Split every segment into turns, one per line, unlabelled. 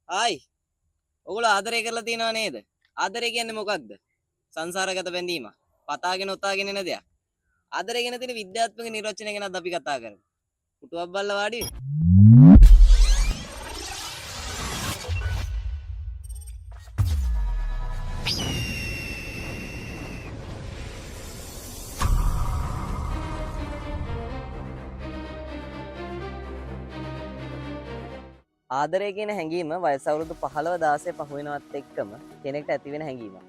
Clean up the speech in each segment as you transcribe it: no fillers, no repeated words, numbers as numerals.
ආයි ඔගොල්ලෝ ආදරය කරලා තියෙනව නේද? ආදරය කියන්නේ මොකක්ද? සංසාරගත බැඳීම. පතාගෙන ඔතාගෙන එන දෙයක්. ආදරය ගැන තියෙන විද්‍යාත්මක නිර්වචනය ගැනත් අපි කතා කරමු. පුටුවක් බල්ලා වාඩි වෙන්න. ආදරය කියන හැඟීම වයස අවුරුදු 15 16 පහ වෙනවත් එක්කම කෙනෙක්ට ඇති වෙන හැඟීමක්.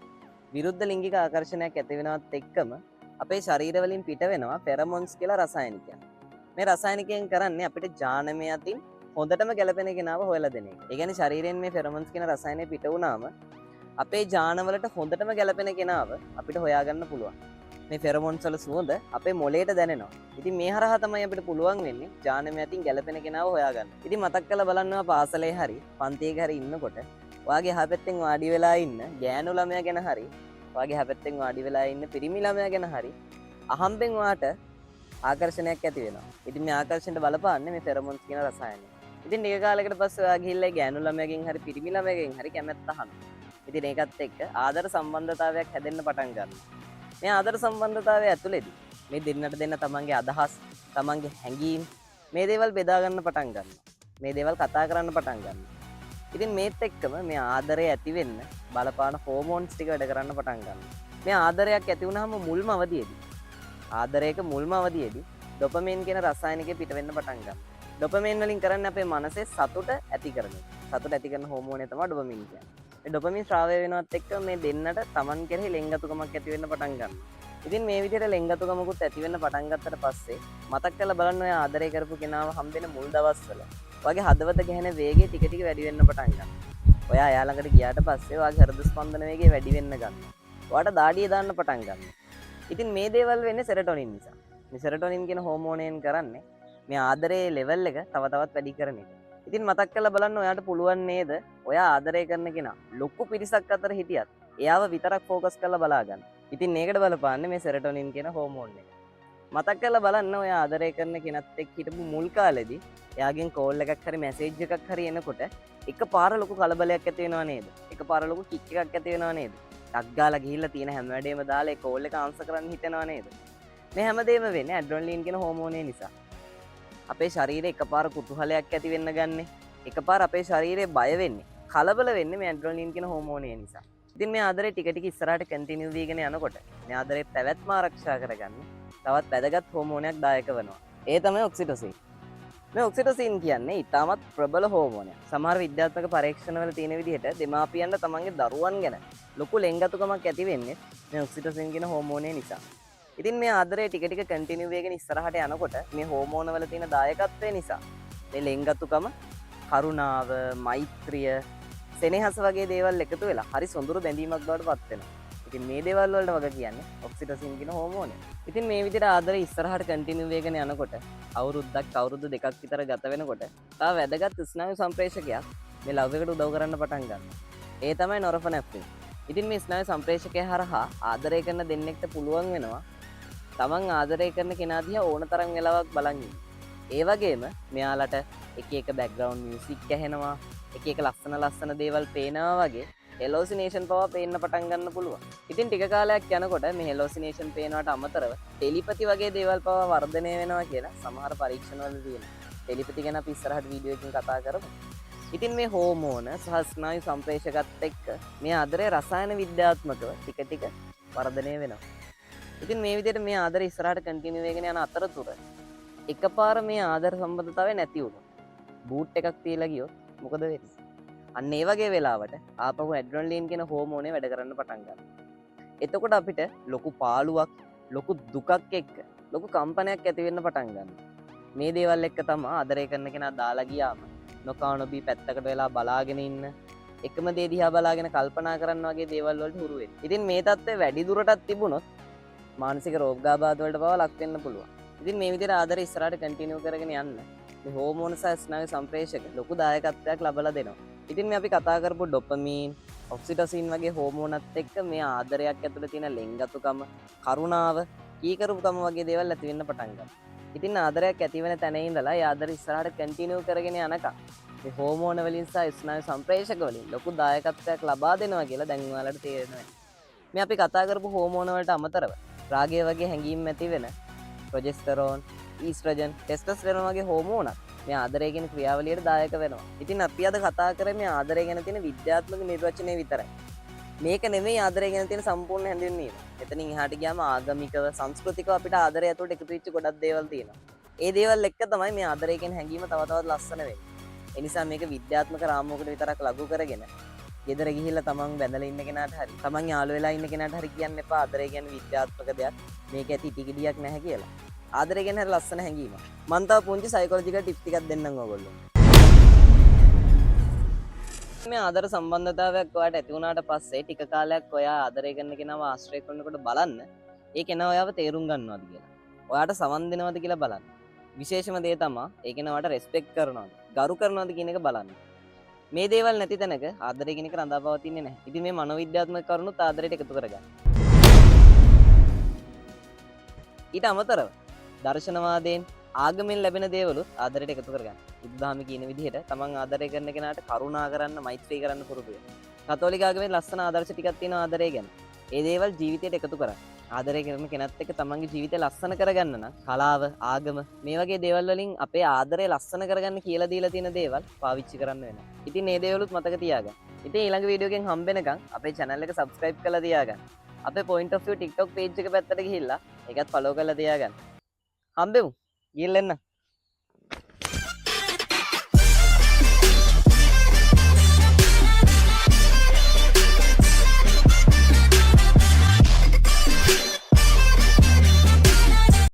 විරුද්ධ ලිංගික ආකර්ෂණයක් ඇති වෙනවත් එක්කම අපේ ශරීර වලින් පිට වෙනවා ෆෙරමොන්ස් කියලා රසායනිකයන්. මේ රසායනිකයන් කරන්නේ අපිට ජානමය අතින් හොඳටම ගැලපෙන කෙනාව හොයලා දෙන එක. ඒ කියන්නේ ශරීරයෙන් මේ ෆෙරමොන්ස් කියන රසායනය පිට වුණාම අපේ ජානවලට හොඳටම ගැලපෙන කෙනාව අපිට හොයාගන්න පුළුවන්. මේ ෆෙරමොන්ස් වල සුවඳ අපේ මොළයට දැනෙනවා. ඉතින් මේ හරහා තමයි අපිට පුළුවන් වෙන්නේ ජානමය අතින් ගැලපෙන කෙනාව හොයාගන්න. ඉතින් මතක් කරලා බලන්නවා පාසලේ හරි පන්තියක හරි ඉන්නකොට ඔයාගේ එහා පැත්තෙන් වාඩි වෙලා ඉන්න ගෑනු ළමයා ගැන හරි ඔයාගේ එහා පැත්තෙන් වාඩි වෙලා ඉන්න පිරිමි ළමයා ගැන හරි අහම්බෙන් ඔයාට ආකර්ෂණයක් ඇති වෙනවා. ඉතින් මේ ආකර්ෂණයට බලපාන්නේ මේ ෆෙරමොන්ස් කියන රසායනය. ඉතින් ටික කාලයකට පස්සේ ඔයා ගිහිල්ලා ගෑනු ළමයාගෙන් හරි පිරිමි ළමයාගෙන් හරි කැමැත්ත අහනවා. ඉතින් ඒකත් එක්ක ආදර සම්බන්ධතාවයක් හැදෙන්න පටන් ගන්නවා. මේ ආදර සම්බන්ධතාවය ඇතුළේදී මේ දෙන්නට දෙන්න තමන්ගේ අදහස්, තමන්ගේ හැඟීම් මේ දේවල් බෙදා ගන්න පටන් ගන්නවා. මේ දේවල් කතා කරන්න පටන් ගන්නවා. ඉතින් මේත් එක්කම මේ ආදරය ඇති වෙන්න බලපාන හෝමෝන්ස් ටික වැඩ කරන්න පටන් ගන්නවා. මේ ආදරයක් ඇති වුනහම මුල්ම අවදියේදී ආදරයක මුල්ම අවදියේදී ඩොපමින් කියන රසායනිකය පිට වෙන්න පටන් ගන්නවා. ඩොපමින් වලින් කරන්නේ අපේ මනසේ සතුට ඇති කරන එක. සතුට ඇති කරන හෝමෝනය තමයි ඩොපමින් කියන්නේ. මේ ඩොපමින් ස්‍රාවය වෙනවත් එක්ක මේ දෙන්නට Taman කෙරෙහි ලෙන්ගතුකමක් ඇති වෙන්න පටන් ගන්නවා. ඉතින් මේ විදිහට ලෙන්ගතුකමකුත් ඇති වෙන්න පටන් ගත්තට පස්සේ මතක් කරලා බලන්න ඔය ආදරය කරපු කෙනාව හම්බෙන මුල් දවස්වල ඔයාගේ හදවත ගැහෙන වේගය ටික ටික වැඩි වෙන්න පටන් ගන්නවා. ඔයා එයා ළඟට ගියාට පස්සේ ඔයාගේ හෘද ස්පන්දන වේගය වැඩි වෙන්න ගන්නවා. ඔයාට දාඩිය දාන්න පටන් ගන්නවා. ඉතින් මේ දේවල් වෙන්නේ සෙරටොනින් නිසා. මේ සෙරටොනින් කියන හෝමෝනයෙන් කරන්නේ මේ ආදරයේ ලෙවල් එක තව තවත් වැඩි කරන එක. ඉතින් මතක් කරලා බලන්න ඔයාට පුළුවන් නේද ඔයා ආදරය කරන කෙනා ලොකු පිරිසක් අතර හිටියත් එයාව විතරක් ફોකස් කරලා බලා ගන්න. ඉතින් මේකට බලපාන්නේ මේ සෙරටොනින් කියන හෝමෝන් එක. මතක් කරලා බලන්න ඔයා ආදරය කරන කෙනත් එක්ක හිටපු මුල් කාලෙදී එයාගෙන් කෝල් එකක් හරි මැසේජ් එකක් හරි එනකොට එකපාර ලොකු කලබලයක් ඇති වෙනව නේද? එකපාර ලොකු කික් එකක් ඇති වෙනව නේද? ටක් ගාලා ගිහිල්ලා තියෙන හැම වැඩේම දාලා ඒ කෝල් එක ආන්සර් කරන්න හිතෙනව නේද? මේ හැමදේම වෙන්නේ ඇඩ්‍රනලින් කියන හෝමෝනය නිසා. අපේ ශරීරේ එකපාර කුතුහලයක් ඇති වෙන්න ගන්නෙ. එකපාර අපේ ශරීරේ බය වෙන්නේ. කලබල වෙන්නේ මේ ඇඩ්‍රනලින් කියන හෝමෝනය නිසා. ඉතින් මේ ආදරේ ටික ටික ඉස්සරහට කන්ටිනියු වීගෙන යනකොට මේ ආදරේ පැවැත්ම ආරක්ෂා කරගන්න තවත් වැදගත් හෝමෝනයක් දායක වෙනවා. ඒ තමයි ඔක්සිටොසින්. මේ ඔක්සිටොසින් කියන්නේ ඉතාමත් ප්‍රබල හෝමෝනයක්. සමහර විද්‍යාත්මක පරීක්ෂණවල තියෙන විදිහට දෙමාපියන්ට තමන්ගේ දරුවන් ගැන ලොකු ලෙන්ගතුකමක් ඇති වෙන්නේ මේ ඔක්සිටොසින් කියන හෝමෝනය නිසා. ඉතින් මේ ආදරේ ටික ටික කන්ටිනියු වෙගෙන ඉස්සරහට යනකොට මේ හෝමෝන වල තියෙන දායකත්වය නිසා මේ ලෙන්ගතුකම, කරුණාව, මෛත්‍රිය, සෙනෙහස වගේ දේවල් එකතු වෙලා හරි සොඳුරු බැඳීමක් බවට පත් වෙනවා. ඉතින් මේ දේවල් වලට වග කියන්නේ ඔක්සිටොසින් කියන හෝමෝනය. ඉතින් මේ විදිහට ආදරේ ඉස්සරහට කන්ටිනියු වෙගෙන යනකොට අවුරුද්දක් අවුරුදු දෙකක් විතර ගත වෙනකොට තව වැදගත් ස්නායු සම්ප්‍රේෂකයක් මේ ලව් එකට උදව් කරන්න පටන් ගන්නවා. ඒ තමයි නොරොෆෙනැෆ්‍රින්. ඉතින් මේ ස්නායු සම්ප්‍රේෂකය හරහා ආදරය කරන දෙන්නෙක්ට පුළුවන් වෙනවා තමන් ආදරය කරන කෙනා දිහා ඕන තරම් වෙලාවක් බලන් ඉන්න. ඒ වගේම මෙයාලට එක එක බෑග්ග්‍රවුන්ඩ් මියුසික් ඇහෙනවා, එක එක ලස්සන දේවල් පේනවා වගේ හෙලෝසිනේෂන් පවා පේන්න පටන් ගන්න පුළුවන්. ඉතින් ටික කාලයක් යනකොට මේ හෙලෝසිනේෂන් පේනවට අමතරව ටෙලිපති වගේ දේවල් පවා වර්ධනය වෙනවා කියලා සමහර පරීක්ෂණවල තියෙනවා. ටෙලිපති ගැන අපි ඉස්සරහට වීඩියෝ එකකින් කතා කරමු. ඉතින් මේ හෝමෝන සහ ස්නායු සම්ප්‍රේෂකත් එක්ක මේ ආදරේ රසායන විද්‍යාත්මකව ටික ටික වර්ධනය වෙනවා. ඉතින් මේ විදිහට මේ ආදරය ඉස්සරහට කන්ටිනියු වෙගෙන යන අතරතුර එකපාර මේ ආදර සම්බන්ධතාවය නැති වුණා. බූට් එකක් තියලා ගියොත් මොකද වෙන්නේ? අන්න ඒ වගේ වෙලාවට ආපහු ඇඩ්‍රනලින් කියන හෝමෝනය වැඩ කරන්න පටන් ගන්නවා. එතකොට අපිට ලොකු පාළුවක්, ලොකු දුකක් එක්ක ලොකු කම්පනයක් ඇති වෙන්න පටන් ගන්නවා. මේ දේවල් එක්ක තමයි ආදරය කරන කෙනා දාලා ගියාම නොකා නොබී පැත්තකට වෙලා බලාගෙන ඉන්න, එකම දේ දිහා බලාගෙන කල්පනා කරන්න වගේ දේවල් වලට හුරු වෙන්නේ. ඉතින් මේ தත්ත්වය වැඩි දුරටත් තිබුණොත් මානසික රෝගාබාධ වලට පවා ලක් වෙන්න පුළුවන්. ඉතින් මේ විදිහට ආදරය ඉස්සරහට කන්ටිනියු කරගෙන යන්න මේ හෝමෝන සහ ස්නායු සම්ප්‍රේෂක ලොකු දායකත්වයක් ලබලා දෙනවා. ඉතින් මේ අපි කතා කරපු ඩොපමීන්, ඔක්සිටොසින් වගේ හෝමෝනත් එක්ක මේ ආදරයක් ඇතුළේ තියෙන ලෙන්ගතුකම, කරුණාව, කීකරුකම වගේ දේවල් ඇති වෙන්න පටන් ගන්නවා. ඉතින් ආදරයක් ඇති වෙන තැන ඉඳලා ඒ ආදරය ඉස්සරහට කන්ටිනියු කරගෙන යනකම් මේ හෝමෝන වලින් සහ ස්නායු සම්ප්‍රේෂක වලින් ලොකු දායකත්වයක් ලබා දෙනවා කියලා දැන් ඔයාලට තේරෙනවා. මේ අපි කතා කරපු හෝමෝන වලට අමතරව රාගය වගේ හැඟීම් ඇති වෙන ප්‍රොජෙස්ටරෝන්, ඊස්ට්‍රජන්, ටෙස්ටොස්ටෙරෝන් වගේ හෝමෝනත් මේ ආදරය කියන ක්‍රියාවලියට දායක වෙනවා. ඉතින් අපි අද කතා කරන්නේ මේ ආදරය ගැන තියෙන විද්‍යාත්මක නිර්වචනය විතරයි. මේක නෙමෙයි ආදරය ගැන තියෙන සම්පූර්ණ හැඳින්වීම. එතනින් එහාට ගියාම ආගමිකව, සංස්කෘතිකව අපිට ආදරය ඇතුළට එකතු වෙච්ච ගොඩක් දේවල් තියෙනවා. ඒ දේවල් එක්ක තමයි මේ ආදරය කියන හැඟීම තව තවත් ලස්සන වෙන්නේ. ඒ නිසා මේක විද්‍යාත්මක රාමුවකට විතරක් ලඝු කරගෙන ගෙදර ගිහිල්ලා තමන් බැඳලා ඉන්න කෙනාට හරි තමන් යාළු වෙලා ඉන්න කෙනාට හරි කියන්න එපා ආදරය කියන්නේ විද්‍යාත්මක දෙයක්. මේක ඇති ටිකඩියක් නැහැ කියලා. ආදරය කියන්නේ හරි ලස්සන හැඟීමක්. මම තව පුංචි සයිකොලොජිකල් ටිප් ටිකක් දෙන්නම් ඔයගොල්ලෝ. මේ ආදර සම්බන්ධතාවයක් ඔයාට ඇති වුණාට පස්සේ ටික කාලයක් ඔයා ආදරය කරන කෙනාව ආශ්‍රය කරනකොට බලන්න ඒ කෙනා ඔයාව තේරුම් ගන්නවද කියලා. ඔයාට සමන් දෙනවද කියලා බලන්න. විශේෂම දේ තමයි ඒ කෙනා ඔයාට රෙස්පෙක්ට් කරනවද, ගරු කරනවද කියන එක බලන්න. මේ දේවල් නැති තැනක ආදරය කියන එක රඳා පවතින්නේ නැහැ. ඉතින් මේ මනෝවිද්‍යාත්මක කරුණුත් ආදරයට එකතු කරගන්න. ඊට අමතරව දර්ශනවාදයෙන් ආගමෙන් ලැබෙන දේවලුත් ආදරයට එකතු කරගන්න. බුදුදහම කියන විදිහට තමන් ආදරය කරන කෙනාට කරුණා කරන්න, මෛත්‍රී කරන්න පුරුදු වෙන්න. කතෝලික ආගමේ ලස්සන ආදර්ශ ටිකක් තියෙනවා ආදරය ගැන. ඒ දේවල් ජීවිතයට එකතු කරන්න. ආදරය කරන කෙනත් එක්ක තමන්ගේ ජීවිතය ලස්සන කරගන්න නම් කලාව, ආගම මේ වගේ දේවල් වලින් අපේ ආදරය ලස්සන කරගන්න කියලා දීලා තියෙන දේවල් පාවිච්චි කරන්න වෙනවා. ඉතින් මේ දේවලුත් මතක තියාගන්න. ඉතින් ඊළඟ වීඩියෝ එකෙන් හම්බෙනකන් අපේ channel එක subscribe කරලා තියාගන්න. අපේ point of view TikTok page එක පැත්තට ගිහිල්ලා ඒකත් follow කරලා තියාගන්න. හම්බෙමු. ගිහින් එන්න.